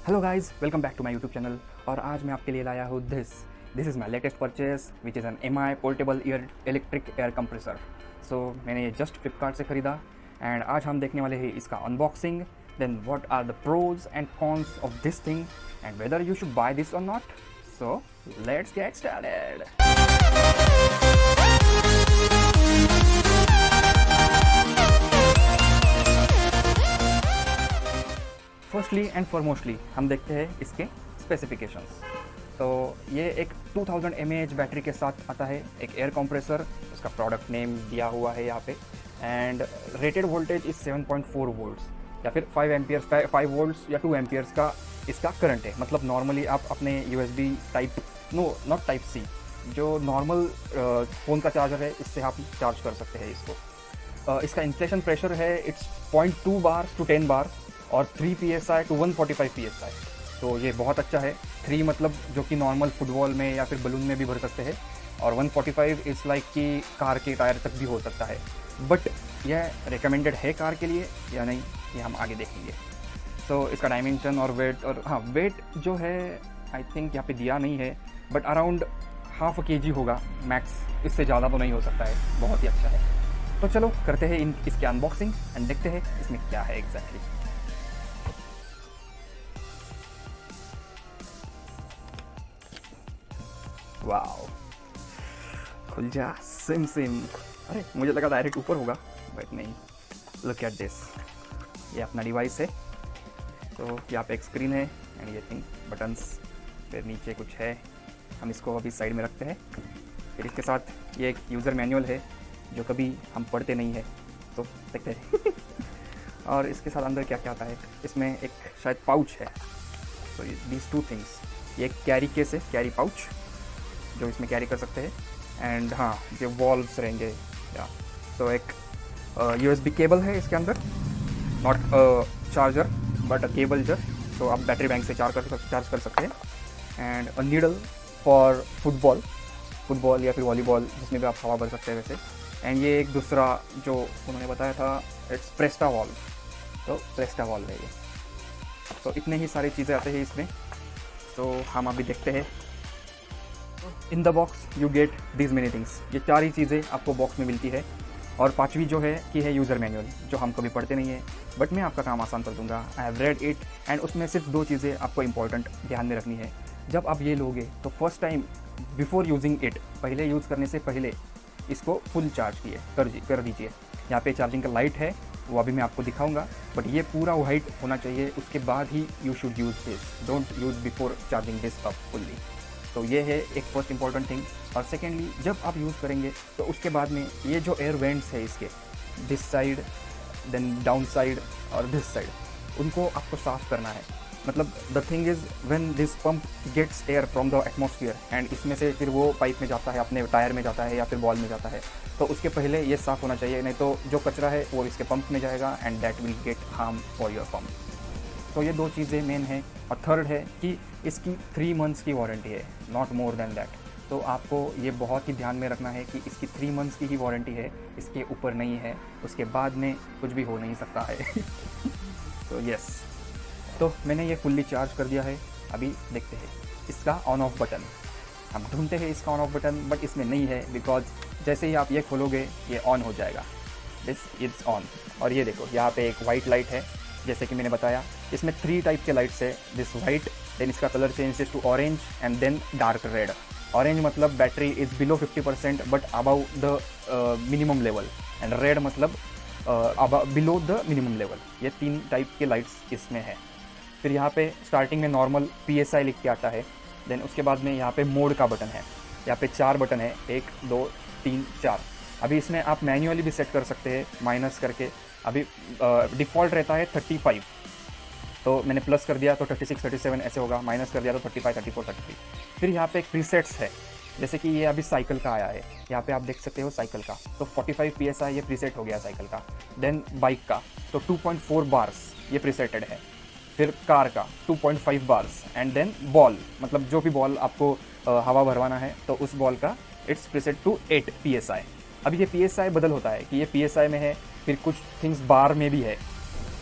Hello guys, welcome back to my YouTube channel. और आज मैं आपके लिए लाया हूँ this is my latest purchase which is an Mi portable ear electric air compressor. So मैंने ये जस्ट फ्लिपकार्ट से ख़रीदा एंड आज हम देखने वाले हैं इसका unboxing, then what are the pros and cons of this thing and whether you should buy this और not. So let's get started. Firstly and foremostly हम देखते हैं इसके स्पेसिफिकेशंस। तो ये एक 2000 mAh बैटरी के साथ आता है, एक एयर कंप्रेसर। उसका प्रोडक्ट नेम दिया हुआ है यहाँ पे and rated voltage is 7.4 volts या फिर 5 एम्पियर्स 5 वोल्ट्स या 2 एम्पियर्स का इसका करंट है। मतलब नॉर्मली आप अपने USB type not type C, जो नॉर्मल फ़ोन का चार्जर है, इससे आप चार्ज कर सकते हैं इसको। इसका इंस्टॉलेशन प्रेशर है इट्स 0.2 बार टू 10 बार और 3 PSI टू 145 PSI। तो ये बहुत अच्छा है। 3 मतलब जो कि नॉर्मल फुटबॉल में या फिर बलून में भी भर सकते हैं, और 145 इज़ लाइक कि कार के टायर तक भी हो सकता है। बट यह रिकमेंडेड है कार के लिए या नहीं, ये हम आगे देखेंगे। सो इसका डायमेंशन और वेट, और हाँ, वेट जो है आई थिंक यहाँ पे दिया नहीं है, बट अराउंड ½ kg होगा मैक्स, इससे ज़्यादा तो नहीं हो सकता है। बहुत ही अच्छा है। तो चलो करते हैं इसके अनबॉक्सिंग एंड देखते हैं इसमें क्या है एग्जैक्टली। वाओ, खुल जा सिम। अरे मुझे लगा डायरेक्ट ऊपर होगा, बट नहीं। लुक एट दिस, ये अपना डिवाइस है। तो यहाँ पे एक स्क्रीन है एंड ये थिंक बटन्स, फिर नीचे कुछ है। हम इसको अभी साइड में रखते हैं। फिर इसके साथ ये एक यूज़र मैनुअल है जो कभी हम पढ़ते नहीं है, तो देखते हैं। और इसके साथ अंदर क्या क्या आता है, इसमें एक शायद पाउच है। तो दीज 2 थिंग्स, ये एक कैरी केस है, कैरी पाउच जो इसमें कैरी कर सकते हैं। एंड हाँ, ये वॉल्व्स रहेंगे या। तो एक USB केबल है इसके अंदर, not charger but a cable just. तो आप बैटरी बैंक से चार्ज कर सकते हैं। And a needle for football या फिर वॉलीबॉल, जिसमें भी आप हवा भर सकते हैं वैसे। एंड ये एक दूसरा जो उन्होंने बताया था, इट्स प्रेस्टा वॉल्व। तो प्रेस्टा वॉल्व है ये। तो इतने ही सारी चीज़ें आते हैं इसमें। तो हम अभी देखते हैं। In the box you get these many things. ये 4 ही चीज़ें आपको बॉक्स में मिलती है। और 5वीं जो है कि है यूज़र मैनुअल, जो हम कभी पढ़ते नहीं है, बट मैं आपका काम आसान कर दूंगा। I have read it and उसमें सिर्फ 2 चीज़ें आपको इंपॉर्टेंट ध्यान में रखनी है। जब आप ये लोगे तो first time before using it, पहले यूज़ करने से पहले इसको फुल चार्ज कर दीजिए। यहाँ पे चार्जिंग का लाइट है, वो अभी मैं आपको दिखाऊंगा, बट ये पूरा वाइट होना चाहिए। उसके बाद ही you should use this, don't use before charging this up fully. तो ये है एक फर्स्ट इंपॉर्टेंट थिंग। और सेकेंडली, जब आप यूज़ करेंगे तो उसके बाद में ये जो एयर वेंट्स है इसके, this side, then down side और दिस साइड, उनको आपको साफ़ करना है। मतलब the thing is when this pump gets air from the atmosphere and इसमें से फिर वो पाइप में जाता है, अपने टायर में जाता है या फिर बॉल में जाता है, तो उसके पहले ये साफ़ होना चाहिए। नहीं तो जो कचरा है वो इसके पंप में जाएगा and that will get harm for your pump. तो ये 2 चीज़ें मेन है। और थर्ड है कि इसकी 3 मंथ्स की वारंटी है, नॉट मोर देन दैट। तो आपको ये बहुत ही ध्यान में रखना है कि इसकी 3 मंथ्स की ही वारंटी है, इसके ऊपर नहीं है। उसके बाद में कुछ भी हो नहीं सकता है। तो यस, तो मैंने ये फुल्ली चार्ज कर दिया है। अभी देखते हैं इसका ऑन ऑफ बटन। हम ढूंढते हैं इसका ऑन ऑफ बटन, बट इसमें नहीं है, बिकॉज जैसे ही आप ये खोलोगे ये ऑन हो जाएगा। This is on. और ये देखो, यहाँ पे एक वाइट लाइट है, जैसे कि मैंने बताया। इसमें 3 टाइप के लाइट्स है। दिस वाइट, देन इसका colour changes to orange and then dark red. Orange मतलब battery is below 50% but above the minimum level, and red मतलब बिलो द मिनिमम लेवल। ये 3 टाइप के लाइट्स इसमें है। फिर यहाँ पे स्टार्टिंग में नॉर्मल PSI लिख के आता है। देन उसके बाद में यहाँ पे मोड का बटन है। यहाँ पे 4 बटन है, 1 2 3 4। अभी इसमें आप मैन्युअली भी सेट कर सकते हैं माइनस करके। अभी डिफ़ॉल्ट रहता है 35, तो मैंने प्लस कर दिया तो 36 37 ऐसे होगा, माइनस कर दिया तो 35 34 33। फिर यहाँ पे एक प्रीसेट्स है, जैसे कि ये अभी साइकिल का आया है, यहाँ पे आप देख सकते हो साइकिल का, तो 45 PSI ये प्रीसेट हो गया साइकिल का। देन बाइक का तो 2.4 बार्स ये प्रीसेटेड है। फिर कार का 2.5 बार्स एंड देन बॉल, मतलब जो भी बॉल आपको हवा भरवाना है तो उस बॉल का इट्स प्रीसेट टू 8 PSI। अब ये PSI बदल होता है कि ये PSI में है, फिर कुछ थिंग्स बार में भी है।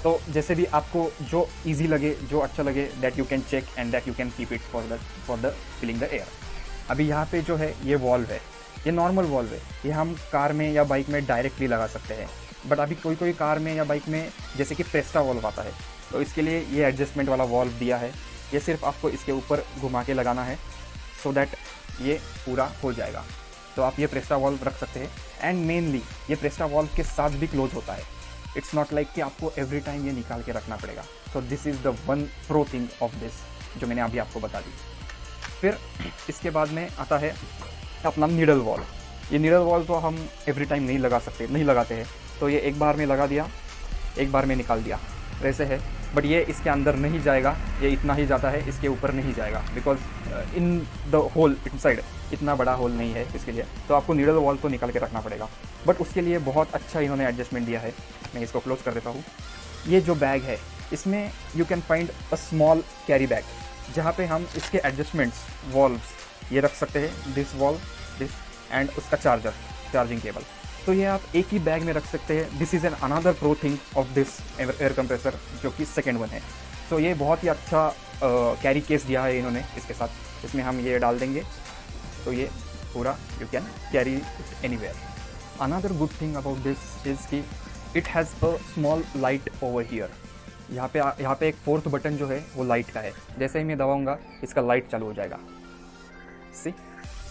तो जैसे भी आपको जो ईजी लगे, जो अच्छा लगे, that you can check and that you can keep it for the filling the air. अभी यहाँ पे जो है ये वॉल्व है, ये नॉर्मल वॉल्व है, ये हम कार में या बाइक में डायरेक्टली लगा सकते हैं। बट अभी कोई कार में या बाइक में जैसे कि प्रेस्टा वॉल्व आता है, तो इसके लिए ये एडजस्टमेंट वाला वॉल्व दिया है। ये सिर्फ आपको इसके ऊपर घुमा के लगाना है सो दैट ये पूरा हो जाएगा। तो आप ये प्रेस्टा वॉल्व रख सकते हैं। एंड मेनली ये प्रेस्टा वॉल्व के साथ भी क्लोज होता है। इट्स नॉट लाइक कि आपको एवरी टाइम ये निकाल के रखना पड़ेगा। सो this is the one pro thing of this जो मैंने अभी आपको बता दी। फिर इसके बाद में आता है अपना नीडल वॉल्व। ये नीडल वॉल्व तो हम एवरी टाइम नहीं लगाते हैं। तो ये एक बार में लगा दिया, एक बार में निकाल दिया, वैसे है। बट ये इसके अंदर नहीं जाएगा, ये इतना ही जाता है, इसके ऊपर नहीं जाएगा, because in the hole inside इतना बड़ा होल नहीं है इसके लिए। तो आपको नीडल वॉल्व तो निकाल के रखना पड़ेगा। बट उसके लिए बहुत अच्छा इन्होंने एडजस्टमेंट दिया है। मैं इसको क्लोज कर देता हूँ। ये जो बैग है, इसमें you can find a small carry bag, जहाँ पे हम इसके एडजस्टमेंट्स वॉल्व्स ये रख सकते हैं, दिस वॉल्व, दिस एंड उसका चार्जिंग केबल। तो ये आप एक ही बैग में रख सकते हैं। This is an another pro thing of this air compressor, जो कि सेकेंड वन है। तो ये बहुत ही अच्छा कैरी केस दिया है इन्होंने इसके साथ। इसमें हम ये डाल देंगे तो ये पूरा you can carry it anywhere. Another good thing about this is कि it has a small light over here. यहाँ पे एक फोर्थ बटन जो है वो लाइट का है। जैसे ही मैं दबाऊंगा इसका लाइट चालू हो जाएगा। See,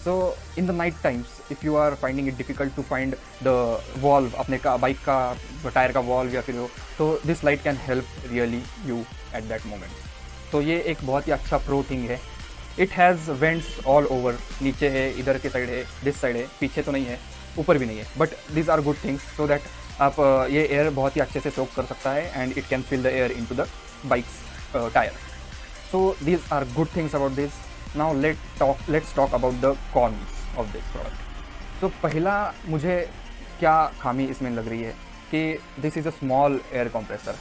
so in the night times if you are finding it difficult to find the valve, अपने का बाइक का टायर का वॉल्व या फिर तो this light can help really you at that moment. तो ये एक बहुत ही अच्छा प्रो थिंग है। It has vents all over, नीचे है, इधर के साइड है, दिस साइड है, पीछे तो नहीं है, ऊपर भी नहीं है। But this are good things so that आप ये एयर बहुत ही अच्छे से सोक कर सकता है and it can fill the air into the bikes tyre. So these are good things about this. Now let's talk about the cons of this product. तो पहला मुझे क्या खामी इसमें लग रही है कि this is a small air compressor.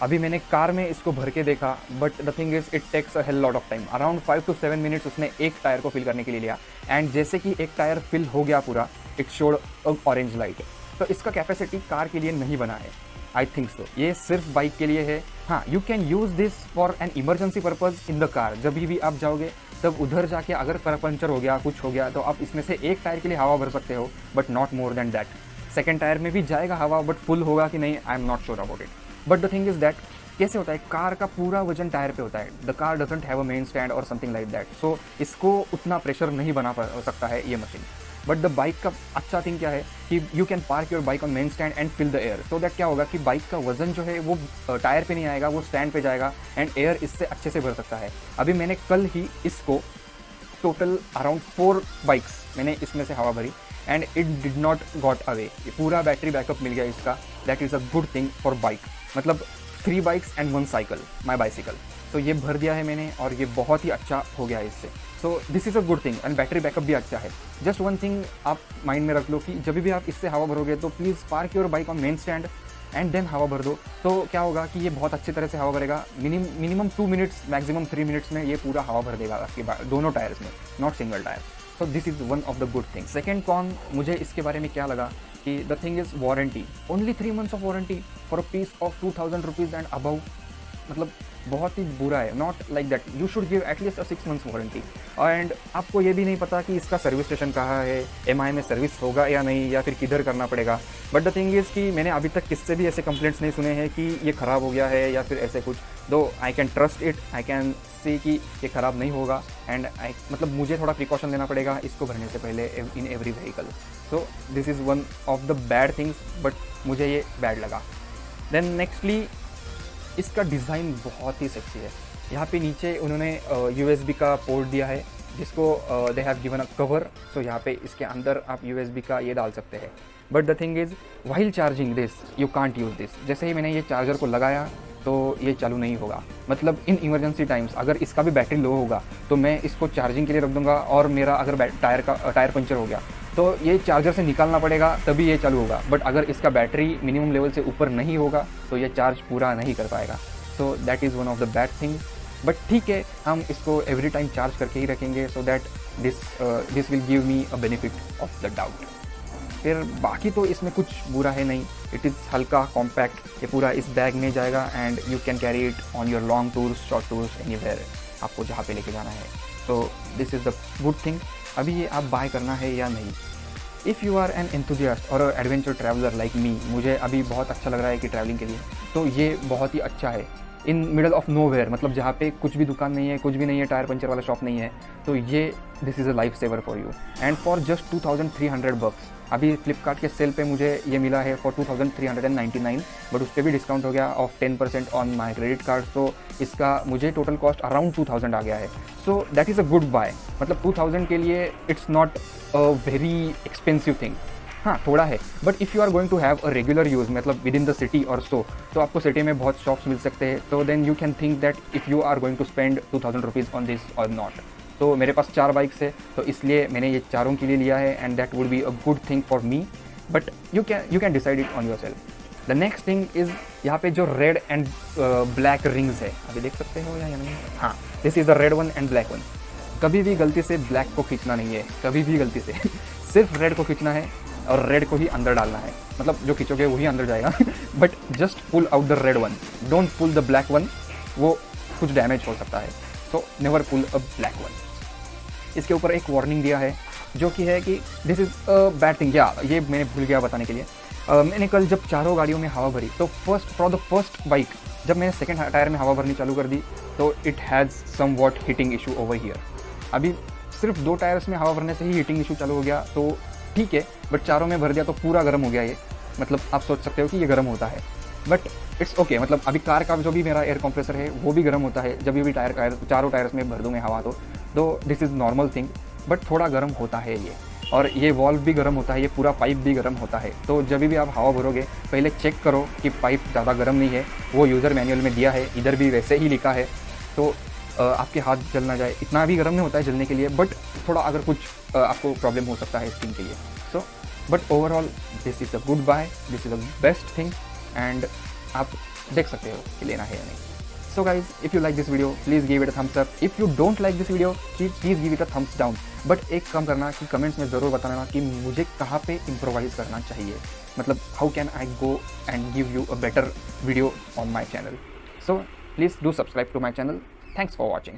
अभी मैंने कार में इसको भर के देखा, but the thing is it takes a hell lot of time. Around 5 to 7 minutes उसने एक टायर को फिल करने के लिए लिया। एंड जैसे कि एक टायर फिल हो गया पूरा, इट शोड ऑरेंज लाइट। तो इसका कैपेसिटी कार के लिए नहीं बना है, आई थिंक सो। ये सिर्फ बाइक के लिए है। हाँ, you can use this for an emergency purpose in the car. जब भी आप जाओगे तब उधर जाके अगर पंचर हो गया, कुछ हो गया, तो आप इसमें से एक टायर के लिए हवा भर सकते हो, but not more than that. Second tyre में भी जाएगा हवा, बट फुल होगा कि नहीं, I am not sure about it. But the thing is that कैसे होता है, कार का पूरा वजन टायर पे होता है। The car doesn't have a main stand और समथिंग लाइक दैट। सो इसको उतना प्रेशर नहीं बना सकता है ये मशीन। बट द बाइक का अच्छा थिंग क्या है कि you can park your bike on main stand and fill the air. So that क्या होगा कि बाइक का वजन जो है वो टायर पे नहीं आएगा, वो स्टैंड पे जाएगा एंड एयर इससे अच्छे से भर सकता है। अभी मैंने कल ही इसको टोटल अराउंड 4 बाइक्स मैंने इसमें से हवा भरी and it did not got away. पूरा बैटरी बैकअप मिल गया इसका। That is a good thing for bike. मतलब 3 bikes and 1 cycle, my bicycle. तो ये भर दिया है मैंने और ये बहुत ही अच्छा हो गया है इससे। सो this is a good thing and battery backup भी अच्छा है। जस्ट वन थिंग आप माइंड में रख लो कि जब भी आप इससे हवा भरोगे तो please park your bike on main stand and then हवा भर दो। तो क्या होगा कि ये बहुत अच्छी तरह से हवा भरेगा। मिनिमम 2 मिनट्स, मैक्सिमम 3 मिनट्स में ये पूरा हवा भर देगा आपके दोनों टायर्स में, not single tyre. So this is one of the good thing. Second con मुझे इसके बारे में क्या लगा कि the thing is warranty. Only 3 months of warranty for a piece of 2000 rupees and above. मतलब बहुत ही बुरा है। Not like that, you should give at least 6 months warranty. And आपको ये भी नहीं पता कि इसका सर्विस स्टेशन कहाँ है, MI में सर्विस होगा या नहीं, या फिर किधर करना पड़ेगा। बट द थिंग इज़ कि मैंने अभी तक किससे भी ऐसे कंप्लेंट्स नहीं सुने हैं कि ये ख़राब हो गया है या फिर ऐसे कुछ। दो I can trust it, I can see कि ये ख़राब नहीं होगा एंड मतलब मुझे थोड़ा प्रिकॉशन लेना पड़ेगा इसको भरने से पहले in every vehicle. So this is one of the bad things, but मुझे ये बैड लगा। देन नेक्स्टली इसका डिज़ाइन बहुत ही सेक्सी है। यहाँ पे नीचे उन्होंने USB का पोर्ट दिया है, जिसको they have given a cover. So यहाँ पे इसके अंदर आप USB का ये डाल सकते हैं। But the thing is while charging this you can't use this. जैसे ही मैंने ये चार्जर को लगाया तो ये चालू नहीं होगा। मतलब इन इमरजेंसी टाइम्स अगर इसका भी बैटरी लो होगा तो मैं इसको चार्जिंग के लिए रख दूँगा और मेरा अगर टायर पंचर हो गया तो ये चार्जर से निकालना पड़ेगा तभी ये चालू होगा। बट अगर इसका बैटरी मिनिमम लेवल से ऊपर नहीं होगा तो ये चार्ज पूरा नहीं कर पाएगा। सो that is one of the bad things. But ठीक है, हम इसको एवरी टाइम चार्ज करके ही रखेंगे so that this will give me a benefit of the doubt. फिर बाकी तो इसमें कुछ बुरा है नहीं, इट इज़ हल्का कॉम्पैक्ट, ये पूरा इस बैग में जाएगा and you can carry it on your long tours, short tours, anywhere आपको जहाँ पे लेके जाना है। तो this is the good thing. अभी ये आप बाय करना है या नहीं, if you are an enthusiast और एडवेंचर ट्रैवलर लाइक मी, मुझे अभी बहुत अच्छा लग रहा है कि ट्रैवलिंग के लिए तो ये बहुत ही अच्छा है। इन मिडल ऑफ नोवेयर, मतलब जहाँ पे कुछ भी दुकान नहीं है, कुछ भी नहीं है, टायर पंचर वाला शॉप नहीं है, तो ये this is a life saver for you and for just 2300 bucks। अभी फ्लिपकार्ट के सेल पे मुझे ये मिला है फॉर 2399, बट उस पर भी डिस्काउंट हो गया off 10% on my credit card, so इसका मुझे टोटल कॉस्ट अराउंड 2000 आ गया है। So that is a good buy, मतलब 2000 के लिए it's not a very expensive thing. हाँ थोड़ा है, but if you are going to have a regular use, मतलब विद इन द सिटी और सो, तो आपको सिटी में बहुत शॉप्स मिल सकते हैं, तो then you can think that if you are going to spend 2000 rupees on this और नॉट। तो मेरे पास 4 बाइक्स है, तो इसलिए मैंने ये चारों के लिए लिया है and that would be a good thing for me, but you can decide it on your self. The next thing is यहाँ पे जो रेड एंड ब्लैक रिंग्स है, अभी देख सकते हो या नहीं? हाँ, this is the red one and black one. कभी भी गलती से ब्लैक को खींचना नहीं है, कभी भी गलती से सिर्फ रेड को खींचना है और रेड को ही अंदर डालना है, मतलब जो खींचोगे वही अंदर जाएगा but just pull out the red one, don't pull the black one, वो कुछ डैमेज हो सकता है, so never pull a black one. इसके ऊपर एक वार्निंग दिया है जो कि है कि this is a bad thing, या ये मैंने भूल गया बताने के लिए। मैंने कल जब चारों गाड़ियों में हवा भरी, तो फॉर द फर्स्ट बाइक जब मैंने सेकेंड टायर में हवा भरनी चालू कर दी, तो it has somewhat heating issue over here. अभी सिर्फ 2 टायर्स में हवा भरने से ही हीटिंग इशू चालू हो गया, तो ठीक है, बट चारों में भर दिया तो पूरा गर्म हो गया ये, मतलब आप सोच सकते हो कि ये गर्म होता है, बट इट्स ओके। मतलब अभी कार का जो भी मेरा एयर कंप्रेसर है वो भी गर्म होता है जब भी चारों टायर्स में भर दूँ मैं हवा, तो this is normal thing, but थोड़ा गर्म होता है ये, और ये वॉल्व भी गर्म होता है, ये पूरा पाइप भी गर्म होता है। तो जब भी आप हवा भरोगे पहले चेक करो कि पाइप ज़्यादा गर्म नहीं है, वो यूज़र मैनुअल में दिया है, इधर भी वैसे ही लिखा है, तो आपके हाथ जल ना जाए, इतना भी गर्म नहीं होता है जलने के लिए, बट थोड़ा अगर कुछ आपको प्रॉब्लम हो सकता है स्किन के लिए। So but overall this is a good buy, this is a best thing, and आप देख सकते हो कि लेना है या नहीं। So guys, if you like this video please give it a thumbs up, if you don't like this video please give it a thumbs down, but एक काम करना कि कमेंट्स में ज़रूर बताना कि मुझे कहाँ पे इम्प्रोवाइज़ करना चाहिए, मतलब how can I go and give you a better video on my channel. So please do subscribe to my channel. Thanks for watching.